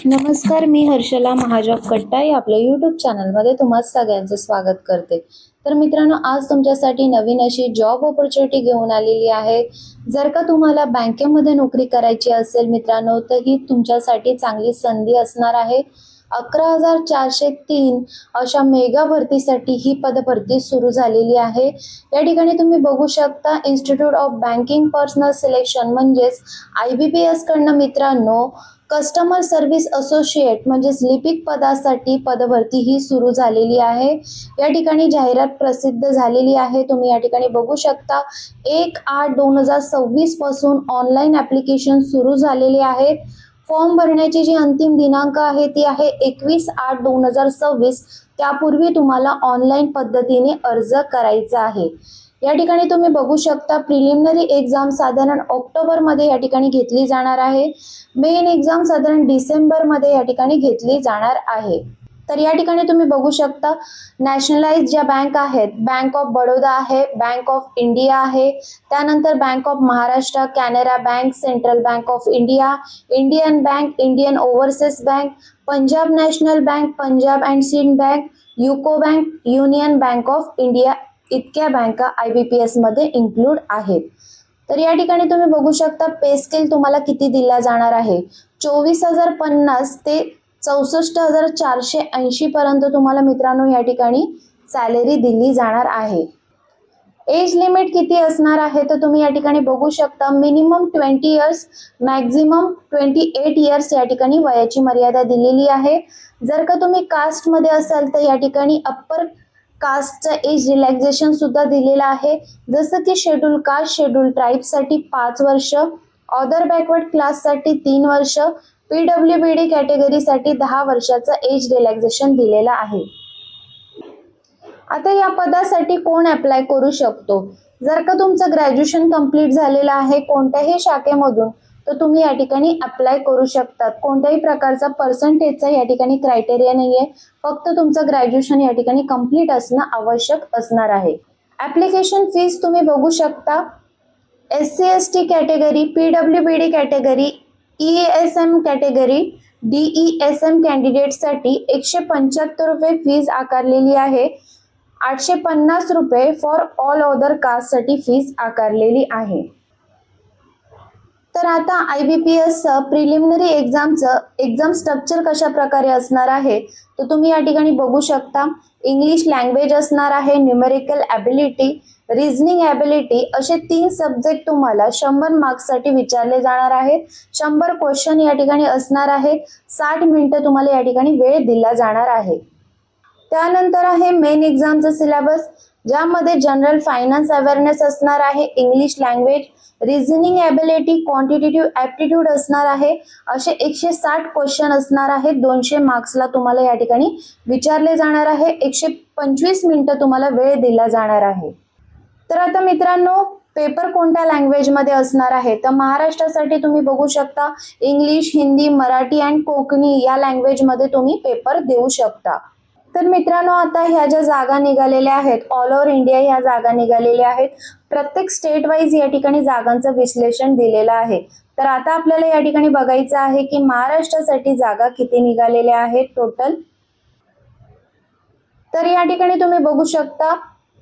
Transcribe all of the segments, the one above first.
नमस्कार, मी हर्षला महाजॉब कट्टा या आपल्या यूट्यूब चॅनलमध्ये तुम्हा सगळ्यांचं स्वागत करते। तर मित्रांनो, आज तुमच्यासाठी नवीन अशी जॉब ऑपॉर्च्युनिटी घेऊन आलेली आहे। जर का तुम्हाला बँकेमध्ये नोकरी करायची असेल मित्रांनो, तर ही तुमच्यासाठी चांगली संधी असणार आहे। 11,403 अशा मेगा भरतीसाठी ही पदभरती सुरू झालेली आहे। या ठिकाणी तुम्ही बघू शकता institute of banking personal selection म्हणजेच IBPS कडनं मित्रांनो कस्टमर सर्व्हिस असोसिएट म्हणजेच लिपिक पदासाठी पदभरती ही सुरू झालेली आहे। या ठिकाणी जाहिरात प्रसिद्ध झालेली आहे। तुम्ही या ठिकाणी बघू शकता 1/8/2026 पासून ऑनलाईन ऍप्लिकेशन सुरू झालेले आहेत। फॉर्म भरण्याची जी अंतिम दिनांक आहे ती आहे 21/8/2026। त्यापूर्वी तुम्हाला ऑनलाईन पद्धतीने अर्ज करायचा आहे। या ठिकाणी तुम्ही बघू शकता प्रिलिमिनरी एक्झाम साधारण ऑक्टोबर मध्ये या ठिकाणी घेतली जाणार आहे। मेन एक्झाम साधारण डिसेंबर मध्ये या ठिकाणी घेतली जाणार आहे। तर या ठिकाणी तुम्ही बघू शकता नॅशनलाइज ज्या बँक आहेत, बँक ऑफ बडोदा आहे, बँक ऑफ इंडिया आहे, त्यानंतर bank of Maharashtra, Canara bank, central bank of India, Indian bank, Indian overseas bank, Punjab national bank, Punjab and Sindh bank, UCO bank, union bank of India इतक्या बँका IBPS मध्ये इन्क्लूड आहेत। तर या ठिकाणी तुम्ही बघू शकता पे स्केल तुम्हाला किती दिला जाणार आहे। 24,050 ते 64,480 पर्यंत तुम्हाला मित्रांनो या ठिकाणी सॅलरी दिली जाणार आहे। एज लिमिट किती असणार आहे तर तुम्ही या ठिकाणी बघू शकता मिनिमम 20 इयर्स, मॅक्झिमम 28 इयर्स या ठिकाणी वयाची मर्यादा दिलेली आहे। जर का तुम्ही कास्ट मध्ये असाल तर या ठिकाणी अप्पर कास्टचा एज रिलॅक्सेशन सुद्धा दिलेला आहे। जसं की शेड्यूल कास्ट, शेड्यूल ट्राईब साठी 5 वर्ष, अदर बॅकवर्ड क्लास साठी 3 वर्ष, PWBD कॅटेगरीसाठी 10 वर्षाचा एज रिलॅक्सेशन दिलेला आहे। आता या पदासाठी कोण अप्लाय करू शकतो? जर का तुमचं ग्रॅज्युएशन कंप्लीट झालेलं आहे कोणत्याही शाखेमधून तर तुम्ही या ठिकाणी अप्लाय करू शकतात। कोणत्याही प्रकारचा पर्सेंटेजचा या ठिकाणी क्रायटेरिया नाहीये, फक्त तुमचं ग्रॅज्युएशन या ठिकाणी कंप्लीट असणं आवश्यक असणार आहे। ऍप्लिकेशन फीस तुम्ही बघू शकता SC ST category, PWBD category, ESM category, DESM कॅन्डिडेटसाठी 175 रुपये फीस आकारलेली आहे। 850 रुपये फॉर ऑल अदर कास्टसाठी फीस आकारलेली आहे। तर आता IBPS प्रिलिमिनरी एक्झाम स्ट्रक्चर कशा प्रकारे असणार आहे तर तुम्ही या ठिकाणी बघू शकता इंग्लिश लँग्वेज असणार आहे, न्यूमेरिकल ॲबिलिटी, रिझनिंग ॲबिलिटी असे 3 सब्जेक्ट तुम्हाला 100 मार्क्ससाठी विचारले जाणार आहेत। 100 क्वेश्चन या ठिकाणी असणार आहेत। 60 मिनिटं तुम्हाला या ठिकाणी वेळ दिला जाणार आहे। त्यानंतर आहे मेन एक्झामचा सिलेबस, ज्यामध्ये जनरल फायनान्स अवेअरनेस असणार आहे, English language, reasoning ability, quantitative aptitude असणार आहे। असे 160 क्वेश्चन असणार आहेत। 200 मार्क्सला तुम्हाला या ठिकाणी विचारले जाणार आहे। 125 मिनिटं तुम्हाला वेळ दिला जाणार आहे। तर आता मित्रांनो पेपर कोणत्या लँग्वेज मध्ये असणार आहे तर महाराष्ट्रासाठी तुम्ही बघू शकता इंग्लिश, हिंदी, मराठी आणि कोकणी या लँग्वेज मध्ये तुम्ही पेपर देऊ शकता। तर मित्रांनो आता ह्या ज्या जागा निघालेल्या आहेत ऑल ओव्हर इंडिया ह्या जागा निघालेल्या आहेत। प्रत्येक स्टेट वाईज या ठिकाणी जागांचं विश्लेषण दिलेलं आहे। तर आता आपल्याला या ठिकाणी बघायचं आहे की महाराष्ट्रासाठी जागा किती निघालेल्या आहेत टोटल। तर या ठिकाणी तुम्ही बघू शकता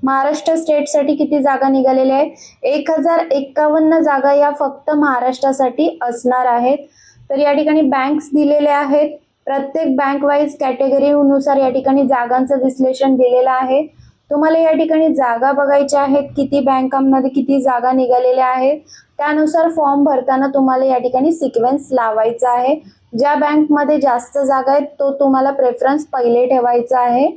महाराष्ट्र स्टेटसाठी किती जागा निघालेल्या आहेत। 1051 जागा या फक्त महाराष्ट्रासाठी असणार आहेत। तर या ठिकाणी बँक्स दिलेले आहेत। प्रत्येक बँक वाईज कॅटेगरीनुसार या ठिकाणी जागांचं विश्लेषण दिलेलं आहे। तुम्हाला या ठिकाणी जागा बघायच्या आहेत, किती बँकांमध्ये किती जागा निघालेल्या आहेत, त्यानुसार फॉर्म भरताना तुम्हाला या ठिकाणी सिक्वेन्स लावायचा आहे। ज्या बँकमध्ये जास्त जागा आहेत तो तुम्हाला प्रेफरन्स पहिले ठेवायचा आहे।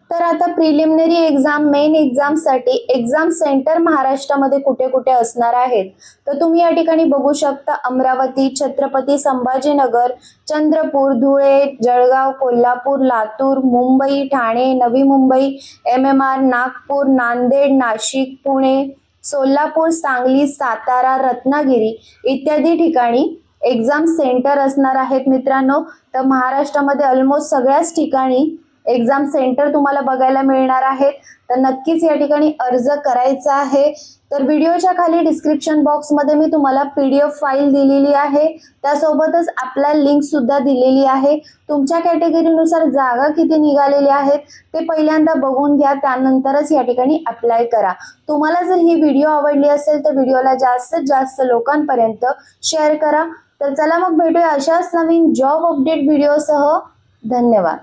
तर आता प्रिलिमिनरी एक्झाम, मेन एक्झामसाठी एक्झाम सेंटर महाराष्ट्रामध्ये कुठे कुठे असणार आहेत तर तुम्ही या ठिकाणी बघू शकता अमरावती, छत्रपती संभाजीनगर, चंद्रपूर, धुळे, जळगाव, कोल्हापूर, लातूर, मुंबई, ठाणे, नवी मुंबई, MMR, नागपूर, नांदेड, नाशिक, पुणे, सोलापूर, सांगली, सातारा, रत्नागिरी इत्यादी ठिकाणी एक्झाम सेंटर असणार आहेत मित्रांनो। तर महाराष्ट्रामध्ये ऑलमोस्ट सगळ्याच ठिकाणी एक्झाम सेंटर तुम्हाला बघायला मिळणार आहेत. तर नक्कीच या ठिकाणी अर्ज करायचा आहे. तर व्हिडिओच्या खाली डिस्क्रिप्शन बॉक्समध्ये मी तुम्हाला PDF फाईल दिलेली आहे, त्यासोबतच आपला लिंक सुद्धा दिलेली आहे. तुमच्या कॅटेगरीनुसार जागा किती निघालेल्या आहेत ते पहिल्यांदा बघून घ्या, त्यानंतरच या ठिकाणी अप्लाय करा. तुम्हाला जर ही व्हिडिओ आवडली असेल तर व्हिडिओला जास्तीत जास्त लोकांपर्यंत शेअर करा. तर चला मग भेटूया अशाच नवीन जॉब अपडेट व्हिडिओसह. धन्यवाद.